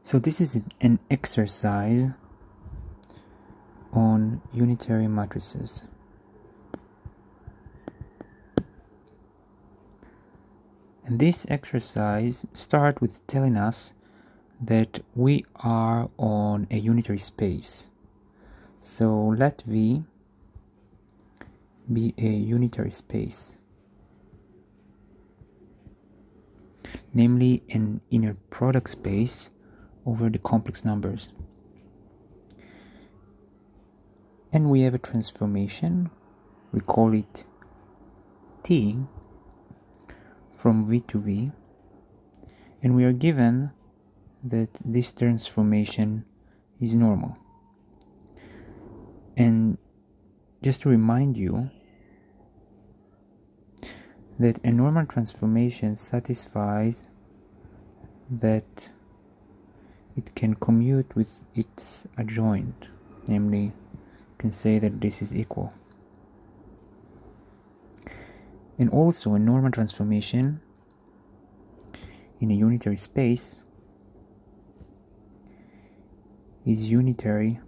So this is an exercise on unitary matrices. And this exercise starts with telling us that we are on a unitary space. So let V be a unitary space, namely an inner product space over the complex numbers. And we have a transformation, we call it T, from V to V, and we are given that this transformation is normal. And just to remind you that a normal transformation satisfies that it can commute with its adjoint, namely you can say that this is equal. And also a normal transformation in a unitary space is unitary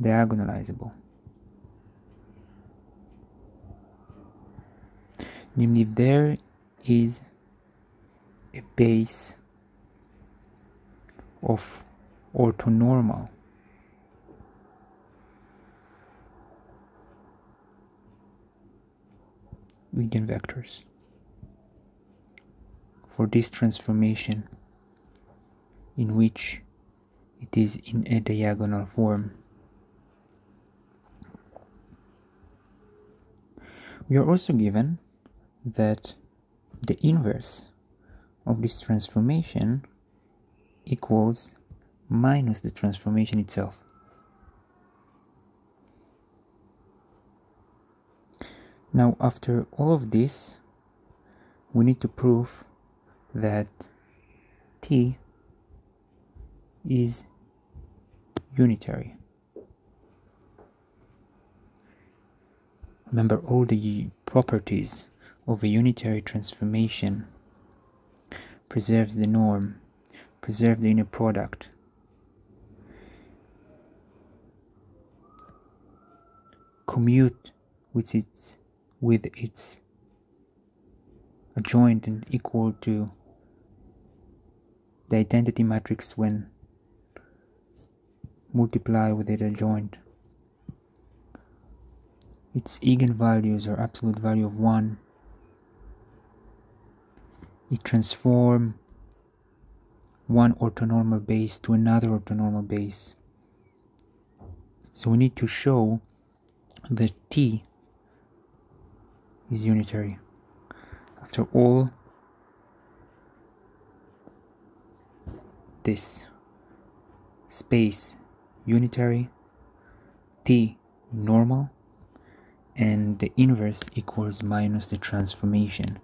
diagonalizable. Namely, there is a base of orthonormal eigenvectors for this transformation in which it is in a diagonal form. We are also given that the inverse of this transformation equals minus the transformation itself. Now, after all of this, we need to prove that T is unitary. Remember, all the properties of a unitary transformation: preserves the norm, preserve the inner product, commute with its adjoint and equal to the identity matrix when multiply with its adjoint. Its eigenvalues are absolute value of 1. It transforms one orthonormal base to another orthonormal base. So we need to show that T is unitary. After all this space unitary, T normal, and the inverse equals minus the transformation.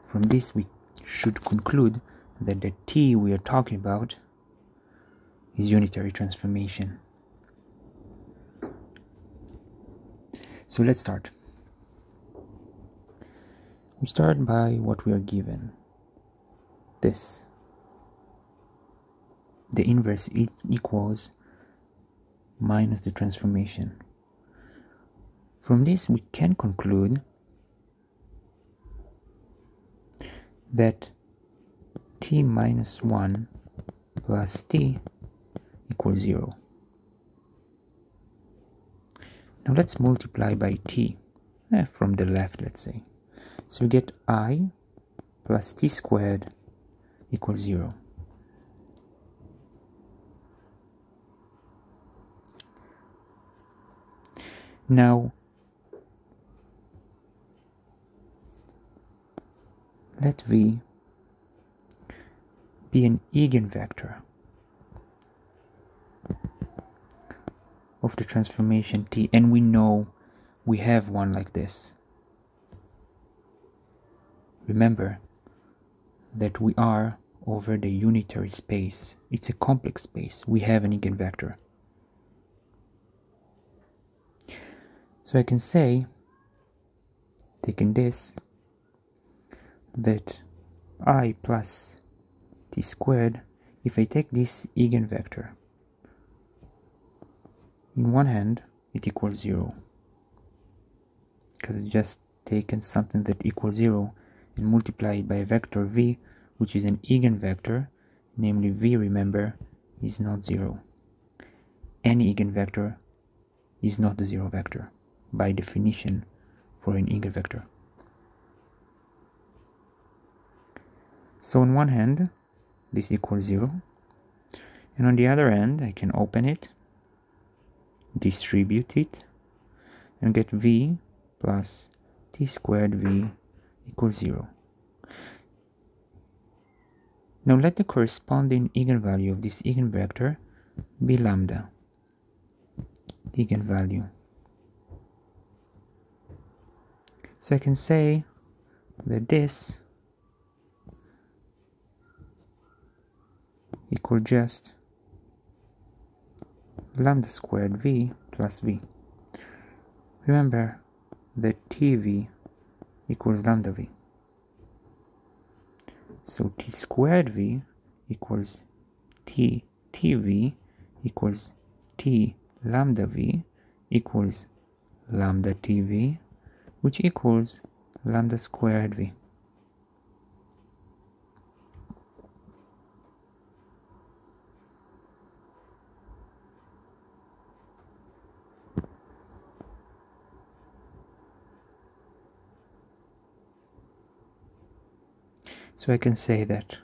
From this we should conclude that the T we are talking about is unitary transformation. So let's start. We start by what we are given. This. The inverse equals minus the transformation. From this we can conclude that T minus 1 plus T equals 0. Now let's multiply by T from the left, let's say. So we get I plus T squared equals 0. Now let V be an eigenvector of the transformation T, and we know we have one like this. Remember that we are over the unitary space. It's a complex space. We have an eigenvector. So I can say, taking this, that I plus t squared, if I take this eigenvector, in one hand it equals 0, because it's just taken something that equals 0 and multiply it by a vector v, which is an eigenvector, namely v, remember, is not 0. Any eigenvector is not the 0 vector, by definition, for an eigenvector. So on one hand, this equals 0, and on the other hand, I can open it, distribute it, and get v plus t squared v equals 0. Now let the corresponding eigenvalue of this eigenvector be lambda, the eigenvalue. So I can say that this equals just lambda squared v plus v. Remember that tv equals lambda v. So t squared v equals tv equals t lambda v equals lambda tv, which equals lambda squared v. So I can say that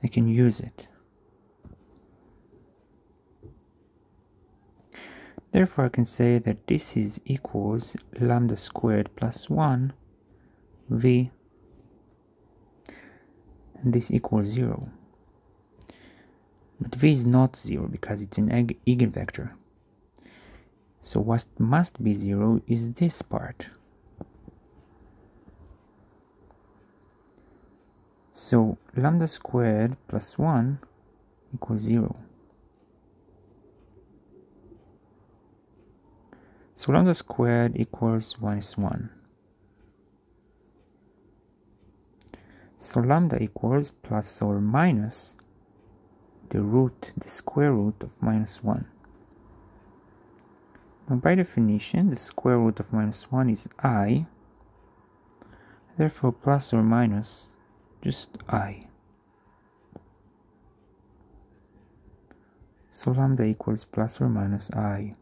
I can use it. Therefore I can say that this is equals lambda squared plus 1 v, and this equals 0. But v is not 0 because it's an eigenvector. So what must be 0 is this part. So lambda squared plus 1 equals 0. So lambda squared equals 1 is 1. So lambda equals plus or minus the square root of minus 1. Now by definition, the square root of minus 1 is I. Therefore plus or minus just I. So lambda equals plus or minus I.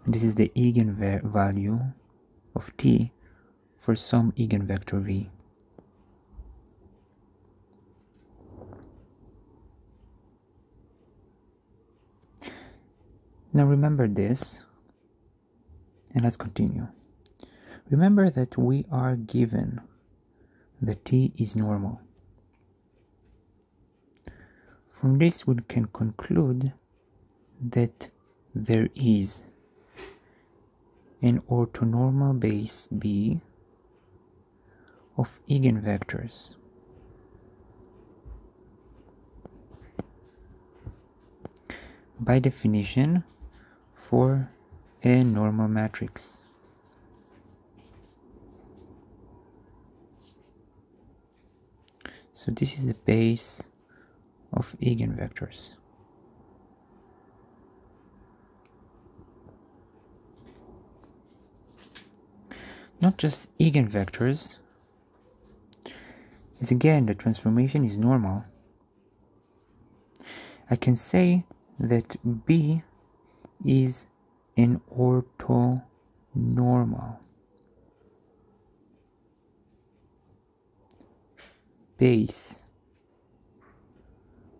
And this is the eigenvalue of t for some eigenvector v. Now remember this, and let's continue. Remember that we are given that t is normal. From this we can conclude that there is an orthonormal base B of eigenvectors. By definition, for a normal matrix. So this is the base of eigenvectors. Not just eigenvectors, as again the transformation is normal. I can say that B is an orthonormal base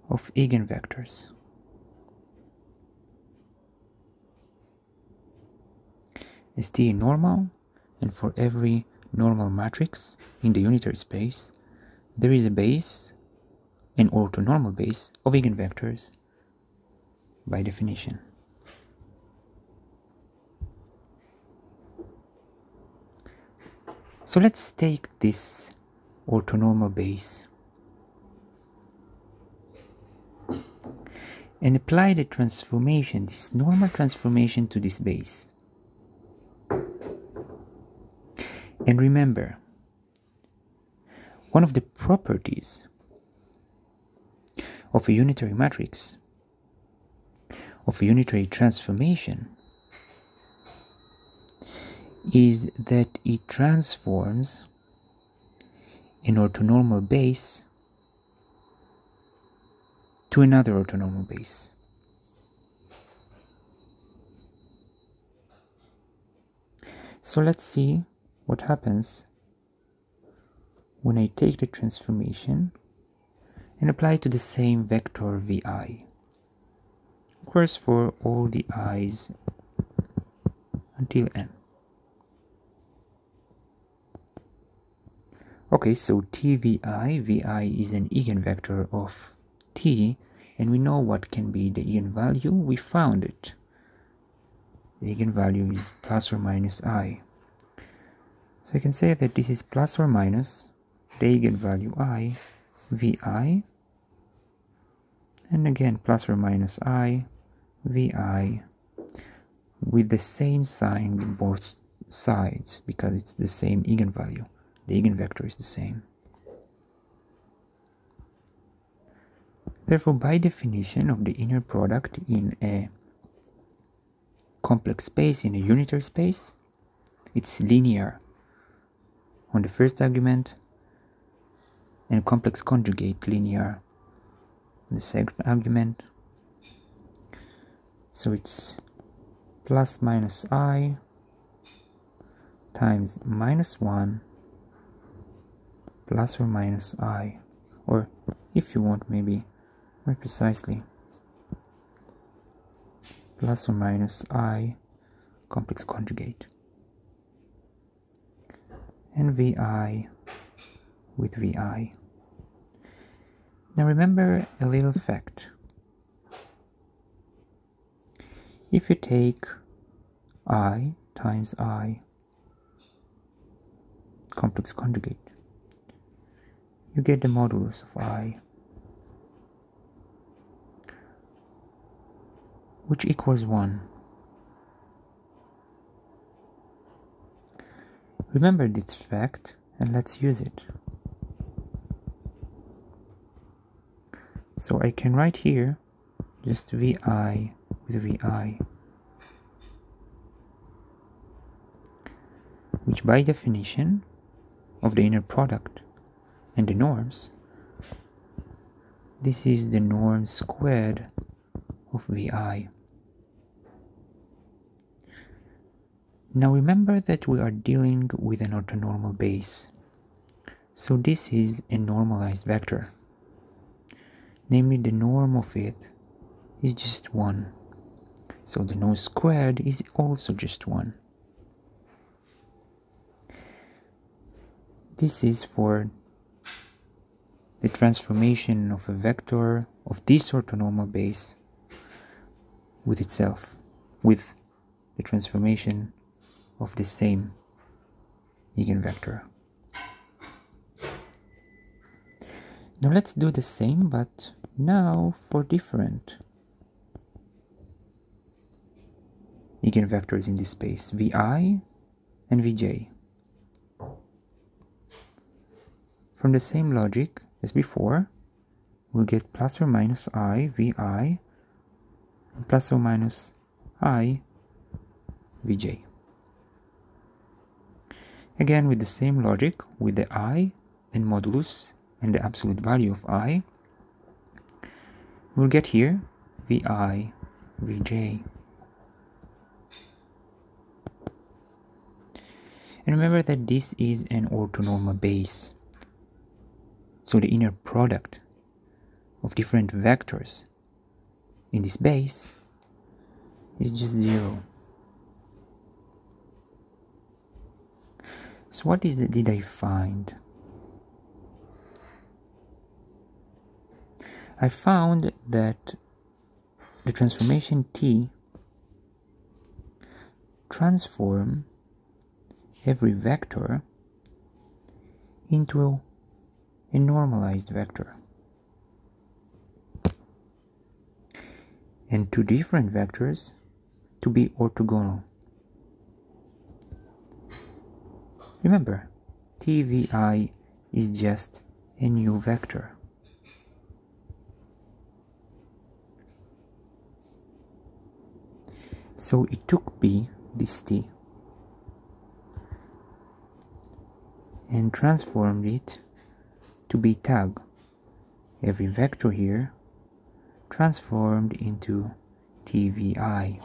of eigenvectors. As T is normal, and for every normal matrix in the unitary space, there is a base, an orthonormal base of eigenvectors by definition. So let's take this orthonormal base and apply the transformation, this normal transformation, to this base. And remember, one of the properties of a unitary matrix, of a unitary transformation, is that it transforms an orthonormal base to another orthonormal base. So let's see what happens when I take the transformation and apply it to the same vector vi. Of course, for all the i's until n. Okay, so vi is an eigenvector of t, and we know what can be the eigenvalue. We found it. The eigenvalue is plus or minus I. So I can say that this is plus or minus the eigenvalue I, vi, and again plus or minus I, vi, with the same sign with both sides, because it's the same eigenvalue. The eigenvector is the same. Therefore, by definition of the inner product in a complex space, in a unitary space, it's linear on the first argument and complex conjugate linear on the second argument. So it's plus minus I times minus 1 plus or minus I, or if you want maybe more precisely, plus or minus I complex conjugate, and vi with vi. Now remember a little fact. If you take I times I complex conjugate, you get the modulus of I, which equals 1. Remember this fact and let's use it. So I can write here just vi with vi, which by definition of the inner product and the norms, this is the norm squared of vi. Now remember that we are dealing with an orthonormal base, so this is a normalized vector, namely the norm of it is just 1, so the norm squared is also just 1. This is for the transformation of a vector of this orthonormal base with itself, with the transformation of the same eigenvector. Now let's do the same, but now for different eigenvectors in this space, vi and vj. From the same logic as before, we'll get plus or minus I, vi, and plus or minus I, vj. Again, with the same logic, with the I and modulus and the absolute value of I, we'll get here vi, vj. And remember that this is an orthonormal base. So the inner product of different vectors in this base is just 0. So what did I find? I found that the transformation T transform every vector into a normalized vector, and two different vectors to be orthogonal. Remember, tvi is just a new vector. So it took B, this t, and transformed it to be tag. Every vector here transformed into tvi. I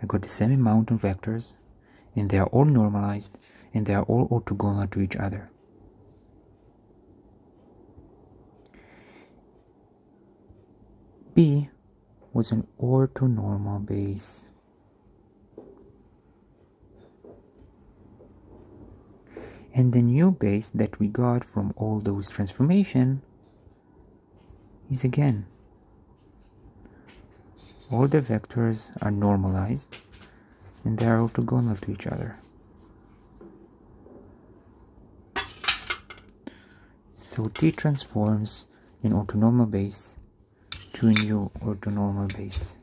got the same amount of vectors, and they are all normalized, and they are all orthogonal to each other. B was an orthonormal base. And the new base that we got from all those transformations is again, all the vectors are normalized and they are orthogonal to each other. So T transforms an orthonormal base to a new orthonormal base.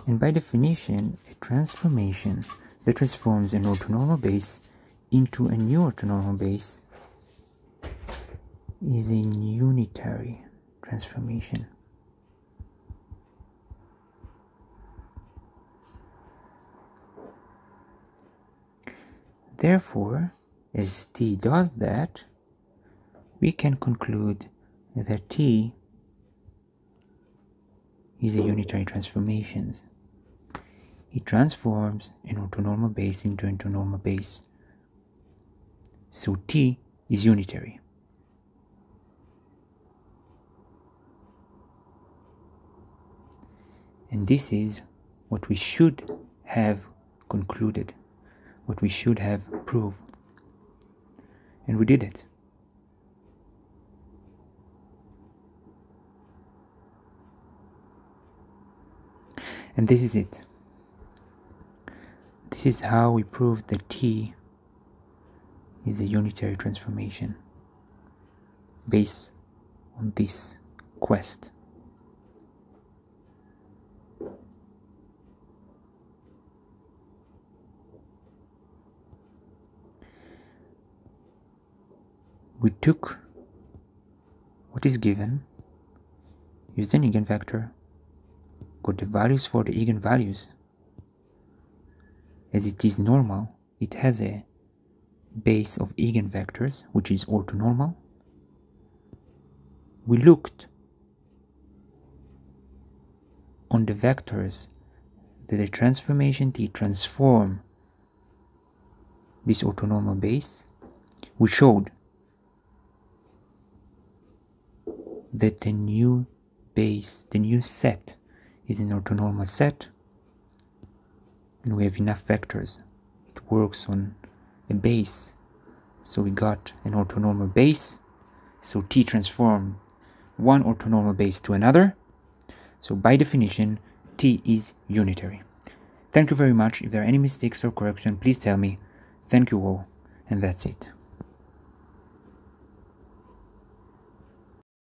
And by definition, a transformation that transforms an orthonormal base into a new orthonormal base is a unitary transformation. Therefore, as T does that, we can conclude that T is a unitary transformation. It transforms an orthonormal base into an orthonormal base. So T is unitary. And this is what we should have concluded, what we should have proved. And we did it. And this is it. This is how we prove that T is a unitary transformation based on this quest. We took what is given, used an eigenvector, got the values for the eigenvalues. As it is normal, it has a base of eigenvectors, which is orthonormal. We looked on the vectors that the transformation T transform this orthonormal base. We showed that the new base, the new set, is an orthonormal set, and we have enough vectors. It works on a base, so we got an orthonormal base. So T transformed one orthonormal base to another. So by definition, T is unitary. Thank you very much. If there are any mistakes or correction, please tell me. Thank you all, and that's it.